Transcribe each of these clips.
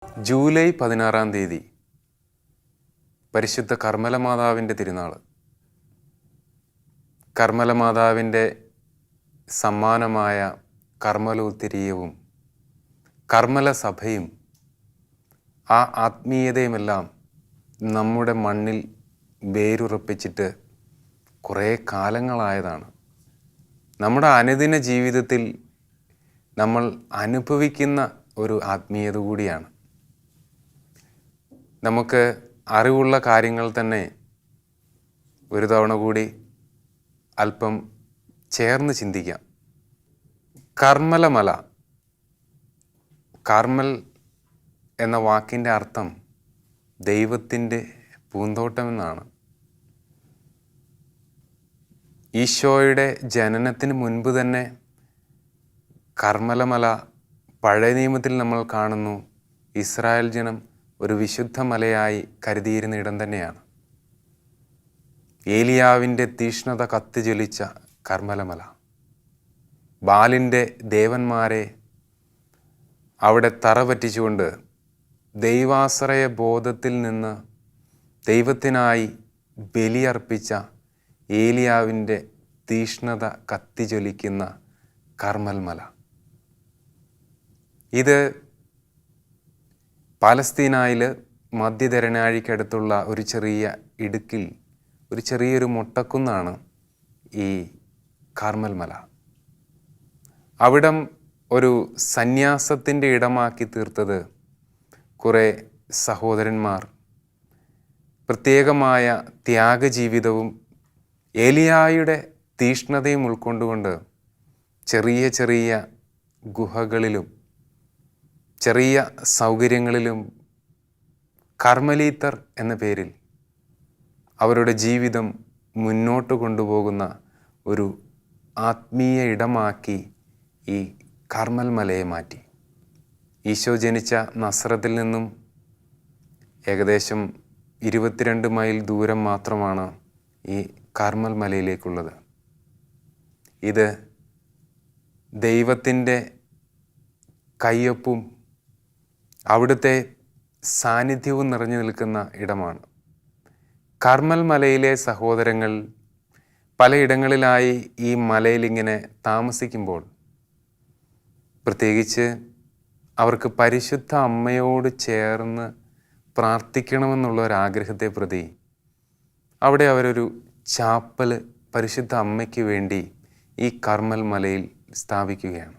July 16 പരിശുദ്ധ കർമ്മലമാതാവിൻ്റെ തിരുനാൾ. കർമ്മലമാതാവിൻ്റെ സമ്മാനമായ കർമ്മലോത്തിരീയവും കർമ്മല സഭയും ആ ആത്മീയതയുമെല്ലാം നമ്മുടെ മണ്ണിൽ വേരുറപ്പിച്ചിട്ട് കുറേ കാലങ്ങളായതാണ്. നമ്മുടെ അനുദിന ജീവിതത്തിൽ നമ്മൾ അനുഭവിക്കുന്ന ഒരു ആത്മീയത കൂടിയാണ്. നമുക്ക് അറിവുള്ള കാര്യങ്ങൾ തന്നെ ഒരു തവണ കൂടി അല്പം ചേർന്ന് ചിന്തിക്കാം. കർമ്മലമല, കർമ്മൽ എന്ന വാക്കിൻ്റെ അർത്ഥം ദൈവത്തിൻ്റെ പൂന്തോട്ടമെന്നാണ്. ഈശോയുടെ ജനനത്തിന് മുൻപ് തന്നെ കർമ്മലമല പഴയ നിയമത്തിൽ നമ്മൾ കാണുന്നു. ഇസ്രായേൽ ജനം ഒരു വിശുദ്ധ മലയായി കരുതിയിരുന്ന ഇടം തന്നെയാണ്. ഏലിയാവിൻ്റെ തീഷ്ണത കത്തിജ്വലിച്ച കർമ്മലമല, ബാലിൻ്റെ ദേവന്മാരെ അവിടെ തറ പറ്റിച്ചുകൊണ്ട് ദൈവാശ്രയ ബോധത്തിൽ നിന്ന് ദൈവത്തിനായി ബലിയർപ്പിച്ച ഏലിയാവിൻ്റെ തീഷ്ണത കത്തിജ്വലിക്കുന്ന കർമ്മൽമല. ഇത് പാലസ്തീനായിൽ മധ്യധരണാഴിക്കടുത്തുള്ള ഒരു ചെറിയ ഇടുക്കിൽ ഒരു ചെറിയൊരു മൊട്ടക്കുന്നാണ് ഈ കർമ്മൽമല. അവിടം ഒരു സന്യാസത്തിൻ്റെ ഇടമാക്കി തീർത്തത് കുറേ സഹോദരന്മാർ പ്രത്യേകമായ ത്യാഗജീവിതവും ഏലിയായുടെ തീഷ്ണതയും ഉൾക്കൊണ്ടുകൊണ്ട് ചെറിയ ചെറിയ ഗുഹകളിലും ചെറിയ സൗകര്യങ്ങളിലും കർമ്മലീത്തർ എന്ന പേരിൽ അവരുടെ ജീവിതം മുന്നോട്ട് കൊണ്ടുപോകുന്ന ഒരു ആത്മീയ ഇടമാക്കി ഈ കർമ്മൽമലയെ മാറ്റി. ഈശോ ജനിച്ച നസ്രത്തിൽ നിന്നും ഏകദേശം 22 മൈൽ ദൂരം മാത്രമാണ് ഈ കർമ്മൽമലയിലേക്കുള്ളത്. ഇത് ദൈവത്തിൻ്റെ കയ്യൊപ്പും അവിടുത്തെ സാന്നിധ്യവും നിറഞ്ഞു നിൽക്കുന്ന ഇടമാണ്. കർമ്മൽ മലയിലെ സഹോദരങ്ങൾ പലയിടങ്ങളിലായി ഈ മലയിലിങ്ങനെ താമസിക്കുമ്പോൾ പ്രത്യേകിച്ച് അവർക്ക് പരിശുദ്ധ അമ്മയോട് ചേർന്ന് പ്രാർത്ഥിക്കണമെന്നുള്ള ഒരാഗ്രഹത്തെ പ്രതി അവിടെ അവരൊരു ചാപ്പൽ പരിശുദ്ധ അമ്മയ്ക്ക് വേണ്ടി ഈ കർമ്മൽ മലയിൽ സ്ഥാപിക്കുകയാണ്.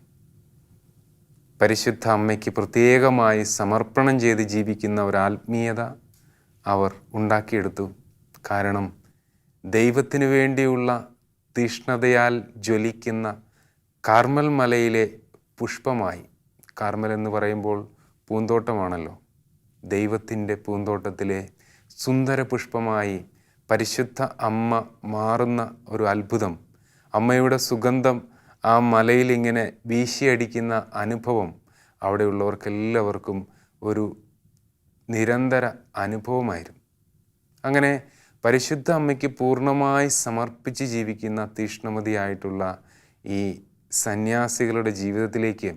പരിശുദ്ധ അമ്മയ്ക്ക് പ്രത്യേകമായി സമർപ്പണം ചെയ്ത് ജീവിക്കുന്ന ഒരാത്മീയത അവർ ഉണ്ടാക്കിയെടുത്തു. കാരണം ദൈവത്തിനു വേണ്ടിയുള്ള തീഷ്ണതയാൽ ജ്വലിക്കുന്ന കർമ്മൽ മലയിലെ പുഷ്പമായി, കർമ്മൽ എന്ന് പറയുമ്പോൾ പൂന്തോട്ടമാണല്ലോ, ദൈവത്തിൻ്റെ പൂന്തോട്ടത്തിലെ സുന്ദര പുഷ്പമായി പരിശുദ്ധ അമ്മ മാറുന്ന ഒരു അത്ഭുതം, അമ്മയുടെ സുഗന്ധം ആ മലയിൽ ഇങ്ങനെ വീശിയടിക്കുന്ന അനുഭവം അവിടെയുള്ളവർക്കെല്ലാവർക്കും ഒരു നിരന്തര അനുഭവമായിരുന്നു. അങ്ങനെ പരിശുദ്ധ അമ്മയ്ക്ക് പൂർണ്ണമായി സമർപ്പിച്ച് ജീവിക്കുന്ന തീഷ്ണമതിയായിട്ടുള്ള ഈ സന്യാസികളുടെ ജീവിതത്തിലേക്ക്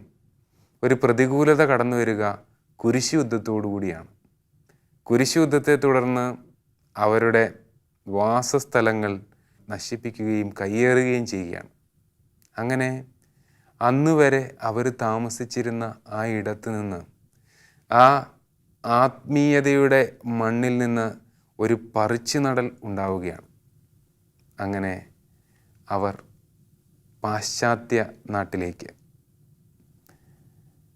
ഒരു പ്രതികൂലത കടന്നു വരിക കുരിശ് യുദ്ധത്തോടു കൂടിയാണ്. കുരിശ് യുദ്ധത്തെ തുടർന്ന് അവരുടെ വാസസ്ഥലങ്ങൾ നശിപ്പിക്കുകയും കയ്യേറുകയും ചെയ്യുകയാണ്. അങ്ങനെ അന്ന് വരെ അവർ താമസിച്ചിരുന്ന ആ ഇടത്ത് നിന്ന്, ആ ആത്മീയതയുടെ മണ്ണിൽ നിന്ന് ഒരു പറിച്ചു നടൽ ഉണ്ടാവുകയാണ്. അങ്ങനെ അവർ പാശ്ചാത്യ നാട്ടിലേക്ക്,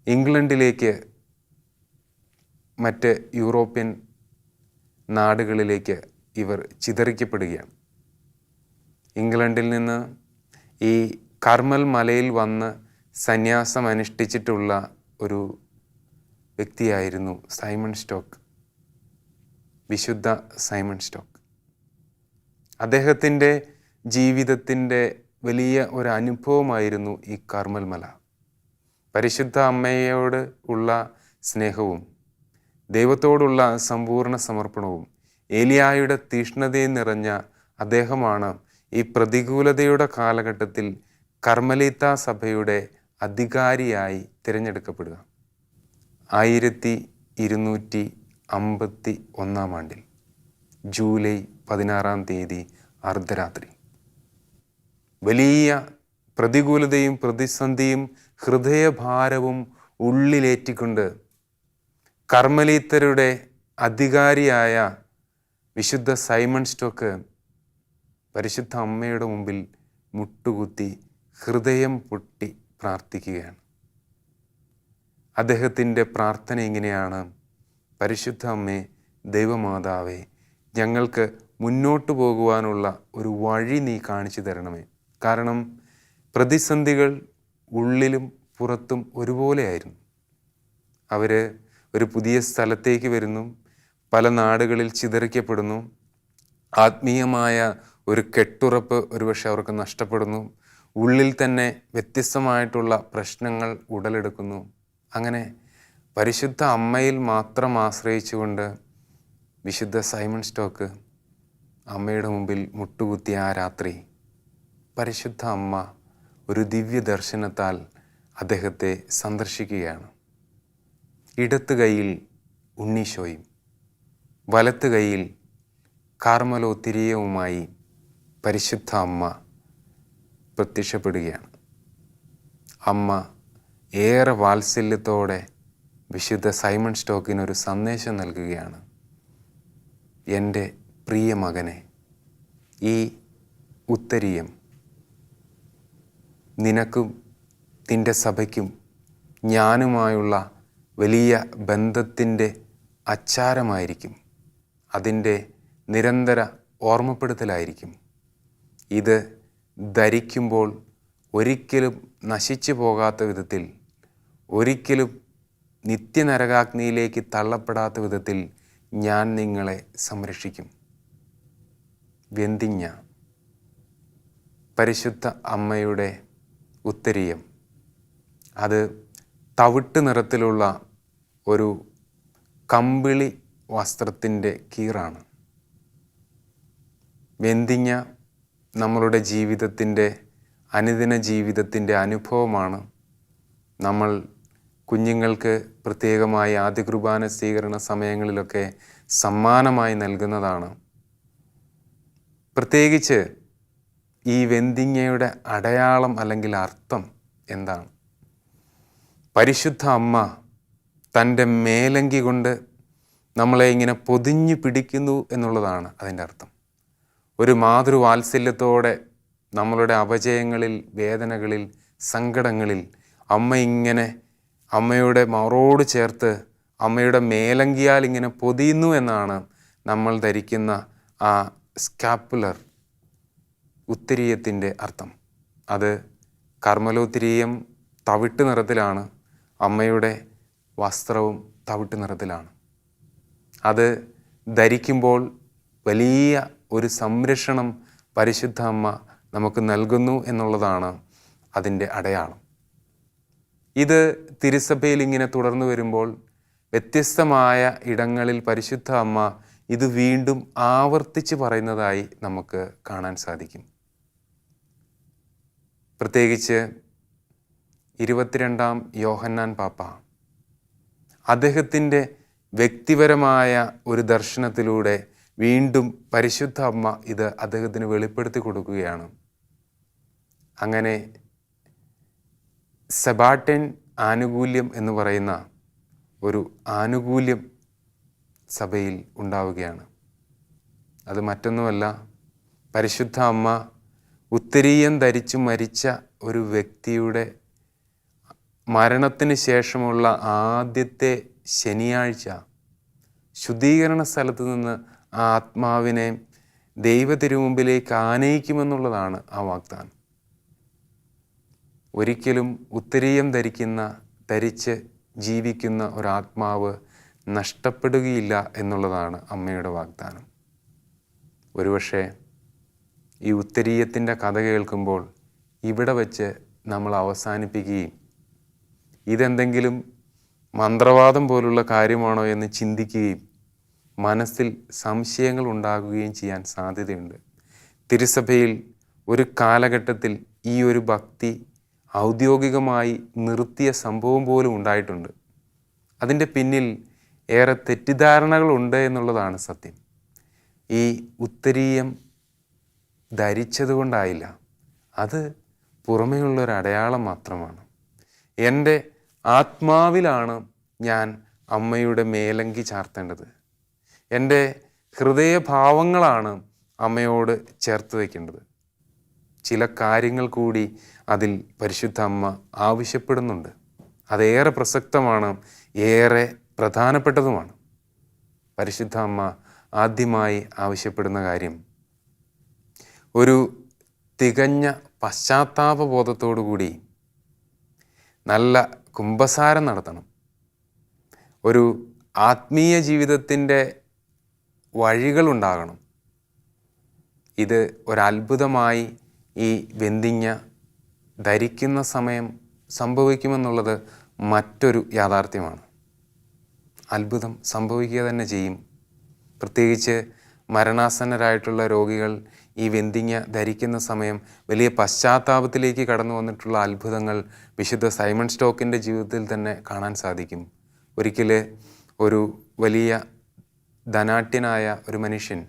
ഇംഗ്ലണ്ടിലേക്ക്, മറ്റ് യൂറോപ്യൻ നാടുകളിലേക്ക് ഇവർ ചിതറിക്കപ്പെടുകയാണ്. ഇംഗ്ലണ്ടിൽ നിന്ന് ഈ കർമ്മൽ മലയിൽ വന്ന് സന്യാസം അനുഷ്ഠിച്ചിട്ടുള്ള ഒരു വ്യക്തിയായിരുന്നു സൈമൺ സ്റ്റോക്ക്, വിശുദ്ധ സൈമൺ സ്റ്റോക്ക്. അദ്ദേഹത്തിൻ്റെ ജീവിതത്തിൻ്റെ വലിയ ഒരു അനുഭവമായിരുന്നു ഈ കർമ്മൽ മല. പരിശുദ്ധ അമ്മയോട് ഉള്ള സ്നേഹവും ദൈവത്തോടുള്ള സമ്പൂർണ്ണ സമർപ്പണവും ഏലിയായുടെ തീഷ്ണതയും നിറഞ്ഞ അദ്ദേഹമാണ് ഈ പ്രതികൂലതയുടെ കാലഘട്ടത്തിൽ കർമ്മലീത്ത സഭയുടെ അധികാരിയായി തിരഞ്ഞെടുക്കപ്പെടുക. 1251 ജൂലൈ 16 അർദ്ധരാത്രി. വലിയ പ്രതികൂലതയും പ്രതിസന്ധിയും ഹൃദയഭാരവും ഉള്ളിലേറ്റിക്കൊണ്ട് കർമ്മലീത്തരുടെ അധികാരിയായ വിശുദ്ധ സൈമൺ സ്റ്റോക്ക് പരിശുദ്ധ അമ്മയുടെ മുമ്പിൽ മുട്ടുകുത്തി ഹൃദയം പൊട്ടി പ്രാർത്ഥിക്കുകയാണ്. അദ്ദേഹത്തിൻ്റെ പ്രാർത്ഥന ഇങ്ങനെയാണ്: പരിശുദ്ധ അമ്മേ, ദൈവമാതാവേ, ഞങ്ങൾക്ക് മുന്നോട്ട് പോകുവാനുള്ള ഒരു വഴി നീ കാണിച്ചു തരണമേ. കാരണം പ്രതിസന്ധികൾ ഉള്ളിലും പുറത്തും ഒരുപോലെയായിരുന്നു. അവർ ഒരു പുതിയ സ്ഥലത്തേക്ക് വരുന്നു, പല നാടുകളിൽ ചിതറിക്കപ്പെടുന്നു, ആത്മീയമായ ഒരു കെട്ടുറപ്പ് ഒരുപക്ഷെ അവർക്ക് നഷ്ടപ്പെടുന്നു, ഉള്ളിൽ തന്നെ വ്യത്യസ്തമായിട്ടുള്ള പ്രശ്നങ്ങൾ ഉടലെടുക്കുന്നു. അങ്ങനെ പരിശുദ്ധ അമ്മയിൽ മാത്രം ആശ്രയിച്ചുകൊണ്ട് വിശുദ്ധ സൈമൺ സ്റ്റോക്ക് അമ്മയുടെ മുമ്പിൽ മുട്ടുകുത്തിയ ആ രാത്രി പരിശുദ്ധ അമ്മ ഒരു ദിവ്യ ദർശനത്താൽ അദ്ദേഹത്തെ സന്ദർശിക്കുകയാണ്. ഇടത്ത് കൈയിൽ ഉണ്ണീശോയും വലത്ത് കൈയിൽ കാർമലോത്തിരിയവുമായി പരിശുദ്ധ അമ്മ പ്രത്യക്ഷപ്പെടുകയാണ്. അമ്മ ഏറെ വാത്സല്യത്തോടെ വിശുദ്ധ സൈമൺ സ്റ്റോക്കിനൊരു സന്ദേശം നൽകുകയാണ്: എൻ്റെ പ്രിയ മകനെ, ഈ ഉത്തരീയം നിനക്കും നിൻ്റെ സഭയ്ക്കും ഞാനുമായുള്ള വലിയ ബന്ധത്തിൻ്റെ അച്ചാരമായിരിക്കും, അതിൻ്റെ നിരന്തര ഓർമ്മപ്പെടുത്തലായിരിക്കും. ഇത് ധരിക്കുമ്പോൾ ഒരിക്കലും നശിച്ചു പോകാത്ത വിധത്തിൽ, ഒരിക്കലും നിത്യനരകാഗ്നിയിലേക്ക് തള്ളപ്പെടാത്ത വിധത്തിൽ ഞാൻ നിങ്ങളെ സംരക്ഷിക്കും. വെന്തിഞ്ഞ പരിശുദ്ധ അമ്മയുടെ ഉത്തരീയം അത് തവിട്ട് നിറത്തിലുള്ള ഒരു കമ്പിളി വസ്ത്രത്തിൻ്റെ കീറാണ്. വെന്തിഞ്ഞ നമ്മളുടെ ജീവിതത്തിൻ്റെ അനുദിന ജീവിതത്തിൻ്റെ അനുഭവമാണ്. നമ്മൾ കുഞ്ഞുങ്ങൾക്ക് പ്രത്യേകമായി ആദ്യ കുർബാന സ്വീകരണ സമയങ്ങളിലൊക്കെ സമ്മാനമായി നൽകുന്നതാണ്. പ്രത്യേകിച്ച് ഈ വെന്തിങ്ങയുടെ അടയാളം അല്ലെങ്കിൽ അർത്ഥം എന്താണ്? പരിശുദ്ധ അമ്മ തൻ്റെ മേലങ്കി കൊണ്ട് നമ്മളെ ഇങ്ങനെ പൊതിഞ്ഞു പിടിക്കുന്നു എന്നുള്ളതാണ് അതിൻ്റെ അർത്ഥം. ഒരു മാതൃവാത്സല്യത്തോടെ നമ്മളുടെ അപജയങ്ങളിൽ, വേദനകളിൽ, സങ്കടങ്ങളിൽ അമ്മ ഇങ്ങനെ അമ്മയുടെ മാറോട് ചേർത്ത് അമ്മയുടെ മേലങ്കിയാൽ ഇങ്ങനെ പൊതിയുന്നു എന്നാണ് നമ്മൾ ധരിക്കുന്ന ആ സ്കാപ്പുലർ ഉത്തരീയത്തിൻ്റെ അർത്ഥം. അത് കർമ്മലോത്തിരീയം തവിട്ട് നിറത്തിലാണ്, അമ്മയുടെ വസ്ത്രവും തവിട്ട് നിറത്തിലാണ്. അത് ധരിക്കുമ്പോൾ വലിയ ഒരു സംരക്ഷണം പരിശുദ്ധ അമ്മ നമുക്ക് നൽകുന്നു എന്നുള്ളതാണ് അതിൻ്റെ അടയാളം. ഇത് തിരുസഭയിൽ ഇങ്ങനെ തുടർന്നു വരുമ്പോൾ വ്യത്യസ്തമായ ഇടങ്ങളിൽ പരിശുദ്ധ അമ്മ ഇത് വീണ്ടും ആവർത്തിച്ച് പറയുന്നതായി നമുക്ക് കാണാൻ സാധിക്കും. പ്രത്യേകിച്ച് 22-ാം യോഹന്നാൻ പാപ്പ അദ്ദേഹത്തിൻ്റെ വ്യക്തിപരമായ ഒരു ദർശനത്തിലൂടെ വീണ്ടും പരിശുദ്ധ അമ്മ ഇത് അദ്ദേഹത്തിന് വെളിപ്പെടുത്തി കൊടുക്കുകയാണ്. അങ്ങനെ സെബാസ്റ്റ്യൻ ആനുകൂല്യം എന്ന് പറയുന്ന ഒരു ആനുകൂല്യം സഭയിൽ ഉണ്ടാവുകയാണ്. അത് മറ്റൊന്നുമല്ല, പരിശുദ്ധ അമ്മ ഉത്തരീയം ധരിച്ചു മരിച്ച ഒരു വ്യക്തിയുടെ മരണത്തിന് ശേഷമുള്ള ആദ്യത്തെ ശനിയാഴ്ച ശുദ്ധീകരണ സ്ഥലത്ത് നിന്ന് ആ ആത്മാവിനെ ദൈവ തിരുമുമ്പിലേക്ക് ആനയിക്കുമെന്നുള്ളതാണ് ആ വാഗ്ദാനം. ഒരിക്കലും ഉത്തരീയം ധരിച്ച് ജീവിക്കുന്ന ഒരാത്മാവ് നഷ്ടപ്പെടുകയില്ല എന്നുള്ളതാണ് അമ്മയുടെ വാഗ്ദാനം. ഒരുപക്ഷെ ഈ ഉത്തരീയത്തിൻ്റെ കഥ കേൾക്കുമ്പോൾ ഇവിടെ വച്ച് നമ്മൾ അവസാനിപ്പിക്കുകയും ഇതെന്തെങ്കിലും മന്ത്രവാദം പോലുള്ള കാര്യമാണോ എന്ന് ചിന്തിക്കുകയും മനസ്സിൽ സംശയങ്ങൾ ഉണ്ടാകുകയും ചെയ്യാൻ സാധ്യതയുണ്ട്. തിരുസഭയിൽ ഒരു കാലഘട്ടത്തിൽ ഈ ഒരു ഭക്തി ഔദ്യോഗികമായി നിർത്തിയ സംഭവം പോലും ഉണ്ടായിട്ടുണ്ട്. അതിൻ്റെ പിന്നിൽ ഏറെ തെറ്റിദ്ധാരണകളുണ്ട് എന്നുള്ളതാണ് സത്യം. ഈ ഉത്തരീയം ധരിച്ചതുകൊണ്ടായില്ല, അത് പുറമേയുള്ളൊരു അടയാളം മാത്രമാണ്. എൻ്റെ ആത്മാവിലാണ് ഞാൻ അമ്മയുടെ മേലങ്കി ചാർത്തേണ്ടത്. എൻ്റെ ഹൃദയഭാവങ്ങളാണ് അമ്മയോട് ചേർത്ത് വയ്ക്കേണ്ടത്. ചില കാര്യങ്ങൾ കൂടി അതിൽ പരിശുദ്ധ അമ്മ ആവശ്യപ്പെടുന്നുണ്ട്. അതേറെ പ്രസക്തമാണ്, ഏറെ പ്രധാനപ്പെട്ടതുമാണ്. പരിശുദ്ധ അമ്മ ആദ്യമായി ആവശ്യപ്പെടുന്ന കാര്യം ഒരു തികഞ്ഞ പശ്ചാത്താപബോധത്തോടു കൂടി നല്ല കുമ്പസാരം നടത്തണം. ഒരു ആത്മീയ ജീവിതത്തിൻ്റെ വഴികളുണ്ടാകണം. ഇത് ഒരത്ഭുതമായി ഈ വെന്തിങ്ങ ധരിക്കുന്ന സമയം സംഭവിക്കുമെന്നുള്ളത് മറ്റൊരു യാഥാർത്ഥ്യമാണ്. അത്ഭുതം സംഭവിക്കുക തന്നെ ചെയ്യും. പ്രത്യേകിച്ച് മരണാസന്നരായിട്ടുള്ള രോഗികൾ ഈ വെന്തിങ്ങ ധരിക്കുന്ന സമയം വലിയ പശ്ചാത്താപത്തിലേക്ക് കടന്നു വന്നിട്ടുള്ള അത്ഭുതങ്ങൾ വിശുദ്ധ സൈമൺ സ്റ്റോക്കിൻ്റെ ജീവിതത്തിൽ തന്നെ കാണാൻ സാധിക്കും. ഒരിക്കൽ ഒരു വലിയ ധനാഢ്യനായ ഒരു മനുഷ്യൻ,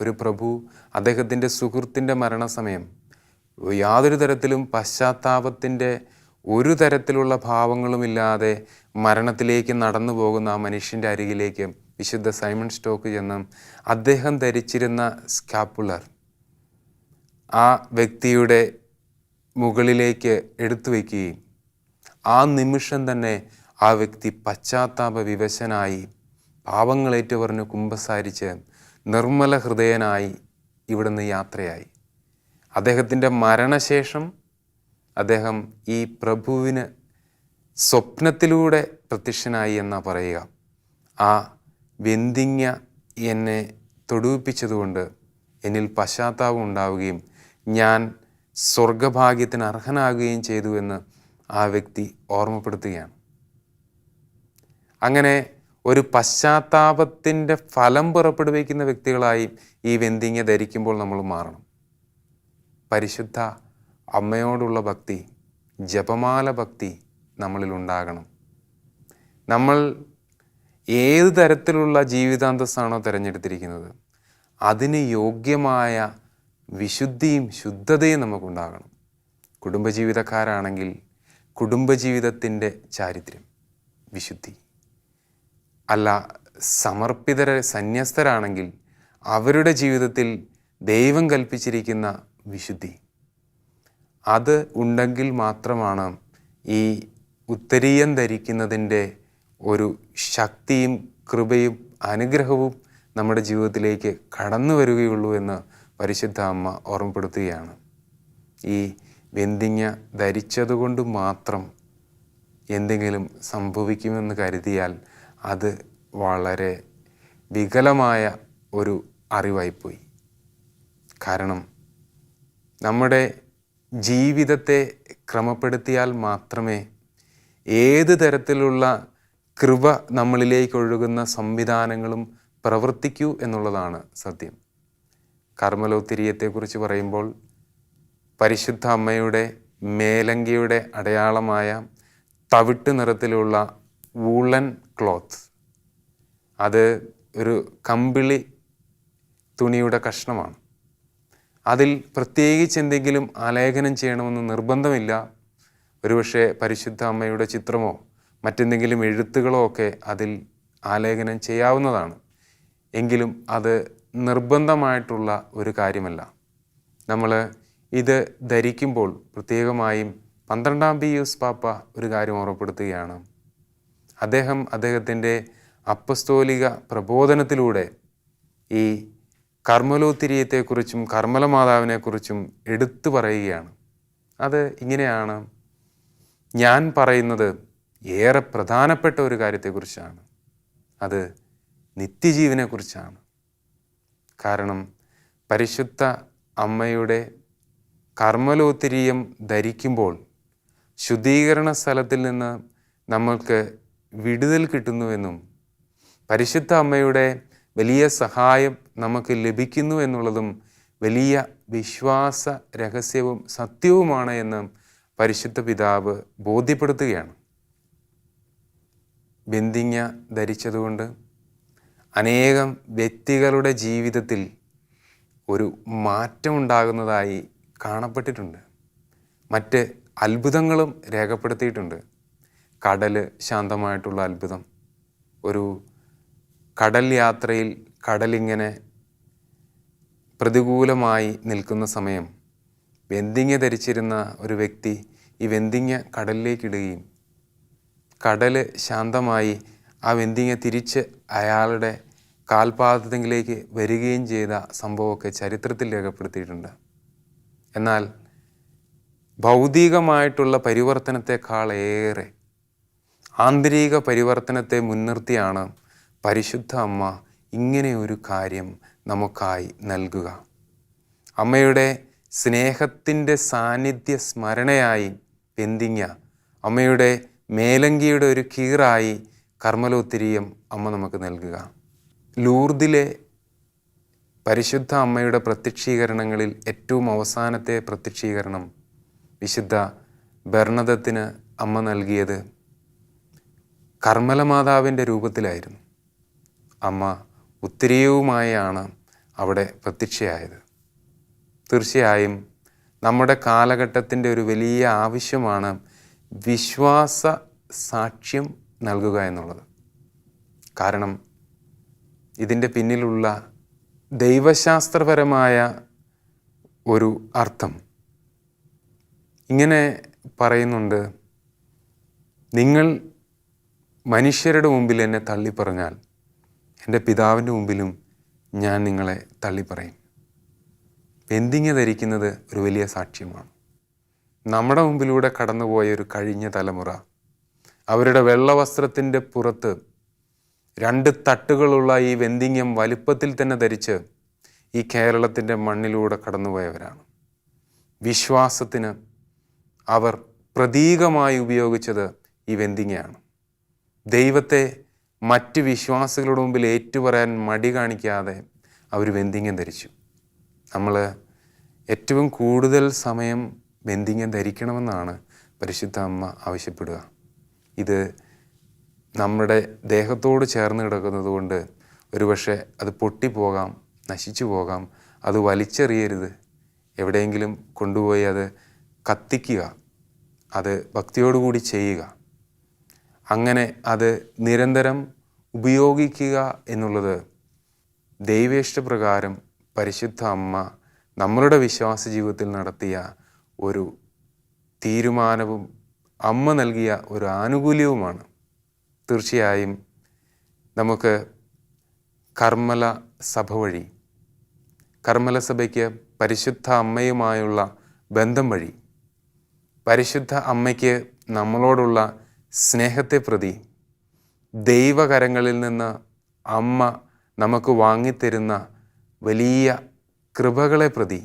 ഒരു പ്രഭു, അദ്ദേഹത്തിൻ്റെ സുഹൃത്തിൻ്റെ മരണസമയം യാതൊരു തരത്തിലും പശ്ചാത്താപത്തിൻ്റെ ഒരു തരത്തിലുള്ള ഭാവങ്ങളുമില്ലാതെ മരണത്തിലേക്ക് നടന്നു പോകുന്ന ആ മനുഷ്യൻ്റെ അരികിലേക്ക് വിശുദ്ധ സൈമൺ സ്റ്റോക്ക് ചെന്ന് അദ്ദേഹം ധരിച്ചിരുന്ന സ്കാപ്പുലർ ആ വ്യക്തിയുടെ മുകളിലേക്ക് എടുത്തു വയ്ക്കുകയും ആ നിമിഷം തന്നെ ആ വ്യക്തി പശ്ചാത്താപ വിവശനായി പാവങ്ങളേറ്റു പറഞ്ഞ് കുമ്പസാരിച്ച് നിർമ്മല ഹൃദയനായി ഇവിടുന്ന് യാത്രയായി. അദ്ദേഹത്തിൻ്റെ മരണശേഷം അദ്ദേഹം ഈ പ്രഭുവിന് സ്വപ്നത്തിലൂടെ പ്രത്യക്ഷനായി എന്നാ പറയുക. ആ വെന്തിങ്ങ എന്നെ തൊടുവിപ്പിച്ചതുകൊണ്ട് എന്നിൽ പശ്ചാത്താപം ഉണ്ടാവുകയും ഞാൻ സ്വർഗഭാഗ്യത്തിന് അർഹനാകുകയും ചെയ്തു എന്ന് ആ വ്യക്തി ഓർമ്മപ്പെടുത്തുകയാണ്. അങ്ങനെ ഒരു പശ്ചാത്താപത്തിൻ്റെ ഫലം പുറപ്പെടുവിക്കുന്ന വ്യക്തികളായി ഈ വെന്തിങ്ങ ധരിക്കുമ്പോൾ നമ്മൾ മാറണം. പരിശുദ്ധ അമ്മയോടുള്ള ഭക്തി, ജപമാല ഭക്തി നമ്മളിൽ ഉണ്ടാകണം. നമ്മൾ ഏത് തരത്തിലുള്ള ജീവിതാന്തസ്സാണോ തിരഞ്ഞെടുത്തിരിക്കുന്നത് അതിന് യോഗ്യമായ വിശുദ്ധിയും ശുദ്ധതയും നമുക്കുണ്ടാകണം. കുടുംബജീവിതക്കാരാണെങ്കിൽ കുടുംബജീവിതത്തിൻ്റെ ചാരിത്ര്യം, വിശുദ്ധി. അല്ല, സമർപ്പിതര സന്യസ്തരാണെങ്കിൽ അവരുടെ ജീവിതത്തിൽ ദൈവം കൽപ്പിച്ചിരിക്കുന്ന വിശുദ്ധി. അത് ഉണ്ടെങ്കിൽ മാത്രമാണ് ഈ ഉത്തരീയം ധരിക്കുന്നതിൻ്റെ ഒരു ശക്തിയും കൃപയും അനുഗ്രഹവും നമ്മുടെ ജീവിതത്തിലേക്ക് കടന്നു വരികയുള്ളൂ എന്ന് പരിശുദ്ധ അമ്മ ഓർമ്മപ്പെടുത്തുകയാണ്. ഈ വെന്തിങ്ങ ധരിച്ചതുകൊണ്ട് മാത്രം എന്തെങ്കിലും സംഭവിക്കുമെന്ന് കരുതിയാൽ അത് വളരെ വികലമായ ഒരു അറിവായിപ്പോയി. കാരണം നമ്മുടെ ജീവിതത്തെ ക്രമപ്പെടുത്തിയാൽ മാത്രമേ ഏത് തരത്തിലുള്ള കൃപ നമ്മളിലേക്ക് ഒഴുകുന്ന സംവിധാനങ്ങളും പ്രവർത്തിക്കൂ എന്നുള്ളതാണ് സത്യം. കർമ്മലോത്തിരീയത്തെക്കുറിച്ച് പറയുമ്പോൾ പരിശുദ്ധ അമ്മയുടെ മേലങ്കിയുടെ അടയാളമായ തവിട്ട് നിറത്തിലുള്ള വൂളൻ ക്ലോത്ത്, അത് ഒരു കമ്പിളി തുണിയുടെ കഷ്ണമാണ്. അതിൽ പ്രത്യേകിച്ച് എന്തെങ്കിലും ആലേഖനം ചെയ്യണമെന്ന് നിർബന്ധമില്ല. ഒരുപക്ഷെ പരിശുദ്ധ അമ്മയുടെ ചിത്രമോ മറ്റെന്തെങ്കിലും എഴുത്തുകളോ ഒക്കെ അതിൽ ആലേഖനം ചെയ്യാവുന്നതാണ്. എങ്കിലും അത് നിർബന്ധമായിട്ടുള്ള ഒരു കാര്യമല്ല. നമ്മൾ ഇത് ധരിക്കുമ്പോൾ പ്രത്യേകമായും 12-ാം പീയൂസ് പാപ്പ ഒരു കാര്യം ഓർമ്മപ്പെടുത്തുകയാണ്. അദ്ദേഹം അദ്ദേഹത്തിൻ്റെ അപ്പസ്തോലിക പ്രബോധനത്തിലൂടെ ഈ കർമ്മലോത്തിരീയത്തെക്കുറിച്ചും കർമ്മല മാതാവിനെക്കുറിച്ചും എടുത്തു പറയുകയാണ്. അത് ഇങ്ങനെയാണ്: ഞാൻ പറയുന്നത് ഏറെ പ്രധാനപ്പെട്ട ഒരു കാര്യത്തെക്കുറിച്ചാണ്. അത് നിത്യജീവനെക്കുറിച്ചാണ്. കാരണം പരിശുദ്ധ അമ്മയുടെ കർമ്മലോത്തിരീയം ധരിക്കുമ്പോൾ ശുദ്ധീകരണ സ്ഥലത്തിൽ നിന്ന് നമ്മൾക്ക് വിടുതൽ കിട്ടുന്നുവെന്നും പരിശുദ്ധ അമ്മയുടെ വലിയ സഹായം നമുക്ക് ലഭിക്കുന്നു എന്നുള്ളതും വലിയ വിശ്വാസ രഹസ്യവും സത്യവുമാണ് എന്ന് പരിശുദ്ധ പിതാവ് ബോധ്യപ്പെടുത്തുകയാണ്. ബന്ദിങ്ങ ധരിച്ചതുകൊണ്ട് അനേകം വ്യക്തികളുടെ ജീവിതത്തിൽ ഒരു മാറ്റമുണ്ടാകുന്നതായി കാണപ്പെട്ടിട്ടുണ്ട്. മറ്റ് അത്ഭുതങ്ങളും രേഖപ്പെടുത്തിയിട്ടുണ്ട്. കടൽ ശാന്തമായിട്ടുള്ള അത്ഭുതം. ഒരു കടൽ യാത്രയിൽ കടലിങ്ങനെ പ്രതികൂലമായി നിൽക്കുന്ന സമയം വെന്തിങ്ങ ധരിച്ചിരുന്ന ഒരു വ്യക്തി ഈ വെന്തിങ്ങ കടലിലേക്കിടുകയും കടൽ ശാന്തമായി ആ വെന്തിങ്ങ തിരിച്ച് അയാളുടെ കാൽപാദത്തിലേക്ക് വരികയും ചെയ്ത സംഭവമൊക്കെ ചരിത്രത്തിൽ രേഖപ്പെടുത്തിയിട്ടുണ്ട്. എന്നാൽ ഭൗതികമായിട്ടുള്ള പരിവർത്തനത്തെക്കാളേറെ ആന്തരിക പരിവർത്തനത്തെ മുൻനിർത്തിയാണ് പരിശുദ്ധ അമ്മ ഇങ്ങനെ ഒരു കാര്യം നമുക്കായി നൽകുക. അമ്മയുടെ സ്നേഹത്തിൻ്റെ സാന്നിധ്യ സ്മരണയായി വെന്തിങ്ങ, അമ്മയുടെ മേലങ്കിയുടെ ഒരു കീറായി കർമ്മലോത്തിരിയം അമ്മ നമുക്ക് നൽകുക. ലൂർദിലെ പരിശുദ്ധ അമ്മയുടെ പ്രത്യക്ഷീകരണങ്ങളിൽ ഏറ്റവും അവസാനത്തെ പ്രത്യക്ഷീകരണം വിശുദ്ധ ബെർണദത്തിന് അമ്മ നൽകിയത് കർമ്മലമാതാവിൻ്റെ രൂപത്തിലായിരുന്നു. അമ്മ ഉത്തരീയവുമായാണ് അവിടെ പ്രത്യക്ഷയായത്. തീർച്ചയായും നമ്മുടെ കാലഘട്ടത്തിൻ്റെ ഒരു വലിയ ആവശ്യമാണ് വിശ്വാസ സാക്ഷ്യം നൽകുക എന്നുള്ളത്. കാരണം ഇതിൻ്റെ പിന്നിലുള്ള ദൈവശാസ്ത്രപരമായ ഒരു അർത്ഥം ഇങ്ങനെ പറയുന്നുണ്ട്: നിങ്ങൾ മനുഷ്യരുടെ മുമ്പിൽ എന്നെ തള്ളിപ്പറഞ്ഞാൽ എൻ്റെ പിതാവിൻ്റെ മുമ്പിലും ഞാൻ നിങ്ങളെ തള്ളിപ്പറയും. വെന്തിങ്ങ ധരിക്കുന്നത് ഒരു വലിയ സാക്ഷ്യമാണ്. നമ്മുടെ മുമ്പിലൂടെ കടന്നുപോയ ഒരു കഴിഞ്ഞ തലമുറ അവരുടെ വെള്ളവസ്ത്രത്തിൻ്റെ പുറത്ത് 2 തട്ടുകളുള്ള ഈ വെന്തിങ്ങം വലുപ്പത്തിൽ തന്നെ ധരിച്ച് ഈ കേരളത്തിൻ്റെ മണ്ണിലൂടെ കടന്നുപോയവരാണ്. വിശ്വാസത്തിന് അവർ പ്രതീകമായി ഉപയോഗിച്ചത് ഈ വെന്തിങ്ങയാണ്. ദൈവത്തെ മറ്റ് വിശ്വാസികളുടെ മുമ്പിൽ ഏറ്റുപറയാൻ മടി കാണിക്കാതെ അവർ വെന്തിങ്ങം ധരിച്ചു. നമ്മൾ ഏറ്റവും കൂടുതൽ സമയം വെന്തിങ്ങം ധരിക്കണമെന്നാണ് പരിശുദ്ധ അമ്മ ആവശ്യപ്പെടുക. ഇത് നമ്മുടെ ദേഹത്തോട് ചേർന്ന് കിടക്കുന്നത് കൊണ്ട് ഒരുപക്ഷെ അത് പൊട്ടിപ്പോകാം, നശിച്ചു പോകാം. അത് വലിച്ചെറിയരുത്. എവിടെയെങ്കിലും കൊണ്ടുപോയി അത് കത്തിക്കുക. അത് ഭക്തിയോടുകൂടി ചെയ്യുക. അങ്ങനെ അത് നിരന്തരം ഉപയോഗിക്കുക എന്നുള്ളത് ദൈവേഷ്ടപ്രകാരം പരിശുദ്ധ അമ്മ നമ്മളുടെ വിശ്വാസ ജീവിതത്തിൽ നടത്തിയ ഒരു തീരുമാനവും അമ്മ നൽകിയ ഒരു ആനുകൂല്യവുമാണ്. തീർച്ചയായും നമുക്ക് കർമ്മല സഭ വഴി, കർമ്മല സഭയ്ക്ക് പരിശുദ്ധ അമ്മയുമായുള്ള ബന്ധം വഴി, പരിശുദ്ധ അമ്മയ്ക്ക് നമ്മളോടുള്ള സ്നേഹത്തെ പ്രതി, ദൈവകരങ്ങളിൽ നിന്ന് അമ്മ നമുക്ക് വാങ്ങിത്തരുന്ന വലിയ കൃപകളെ പ്രതി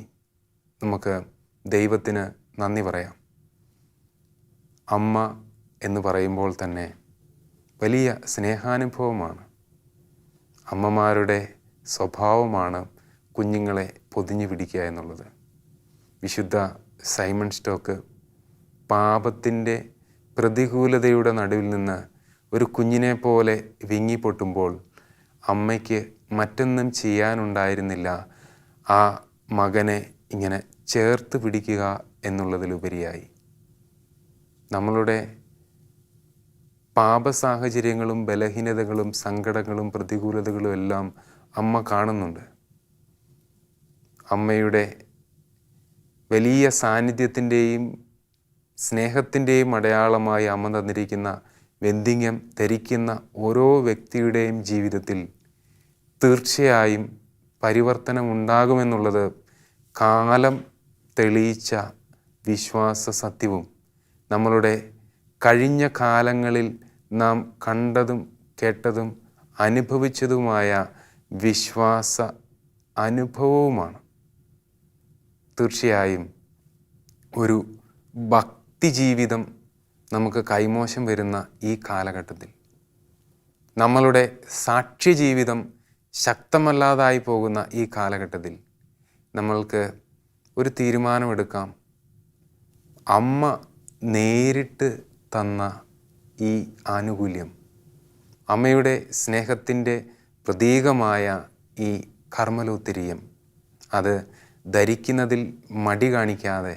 നമുക്ക് ദൈവത്തിന് നന്ദി പറയാം. അമ്മ എന്ന് പറയുമ്പോൾ തന്നെ വലിയ സ്നേഹാനുഭവമാണ്. അമ്മമാരുടെ സ്വഭാവമാണ് കുഞ്ഞുങ്ങളെ പൊതിഞ്ഞു പിടിക്കുക എന്നുള്ളത്. വിശുദ്ധ സൈമൺ സ്റ്റോക്ക് പാപത്തിൻ്റെ പ്രതികൂലതയുടെ നടുവിൽ നിന്ന് ഒരു കുഞ്ഞിനെ പോലെ വിങ്ങിപ്പൊട്ടുമ്പോൾ അമ്മയ്ക്ക് മറ്റൊന്നും ചെയ്യാനുണ്ടായിരുന്നില്ല, ആ മകനെ ഇങ്ങനെ ചേർത്ത് പിടിക്കുക എന്നുള്ളതിലുപരിയായി. നമ്മളുടെ പാപസാഹചര്യങ്ങളും ബലഹീനതകളും സങ്കടങ്ങളും പ്രതികൂലതകളും എല്ലാം അമ്മ കാണുന്നുണ്ട്. അമ്മയുടെ വലിയ സാന്നിധ്യത്തിൻ്റെയും സ്നേഹത്തിൻ്റെയും അടയാളമായി അമ്മ തന്നിരിക്കുന്ന വെന്തിങ്ങം ധരിക്കുന്ന ഓരോ വ്യക്തിയുടെയും ജീവിതത്തിൽ തീർച്ചയായും പരിവർത്തനം ഉണ്ടാകുമെന്നുള്ളത് കാലം തെളിയിച്ച വിശ്വാസ സത്യവും നമ്മളുടെ കഴിഞ്ഞ കാലങ്ങളിൽ നാം കണ്ടതും കേട്ടതും അനുഭവിച്ചതുമായ വിശ്വാസ അനുഭവവുമാണ്. തീർച്ചയായും ഒരു ഭക്തി ജീവിതം നമുക്ക് കൈമോശം വരുന്ന ഈ കാലഘട്ടത്തിൽ, നമ്മളുടെ സാക്ഷ്യ ജീവിതം ശക്തമല്ലാതായി പോകുന്ന ഈ കാലഘട്ടത്തിൽ നമ്മൾക്ക് ഒരു തീരുമാനമെടുക്കാം. അമ്മ നേരിട്ട് തന്ന ഈ ആനുകൂല്യം അമ്മയുടെ സ്നേഹത്തിൻ്റെ പ്രതീകമായ ഈ കർമ്മലൂത്തിരിയം അത് ധരിക്കുന്നതിൽ മടി കാണിക്കാതെ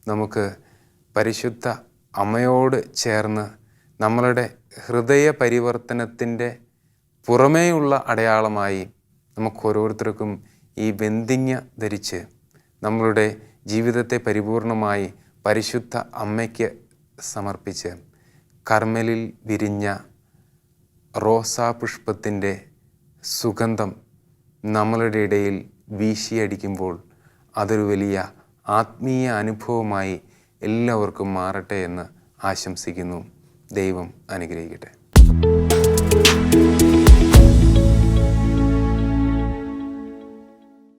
നമുക്ക് പരിശുദ്ധ അമ്മയോട് ചേർന്ന് നമ്മളുടെ ഹൃദയ പരിവർത്തനത്തിൻ്റെ പുറമേയുള്ള അടയാളമായി നമുക്ക് ഓരോരുത്തർക്കും ഈ വെന്തിങ്ങ ധരിച്ച് നമ്മളുടെ ജീവിതത്തെ പരിപൂർണമായി പരിശുദ്ധ അമ്മയ്ക്ക് സമർപ്പിച്ച് കർമ്മലിൽ വിരിഞ്ഞ റോസാപുഷ്പത്തിൻ്റെ സുഗന്ധം നമ്മളുടെ ഇടയിൽ വീശിയടിക്കുമ്പോൾ അതൊരു വലിയ ആത്മീയ അനുഭവമായി എല്ലാവർക്കും മാറട്ടെ എന്ന് ആശംസിക്കുന്നു. ദൈവം അനുഗ്രഹിക്കട്ടെ.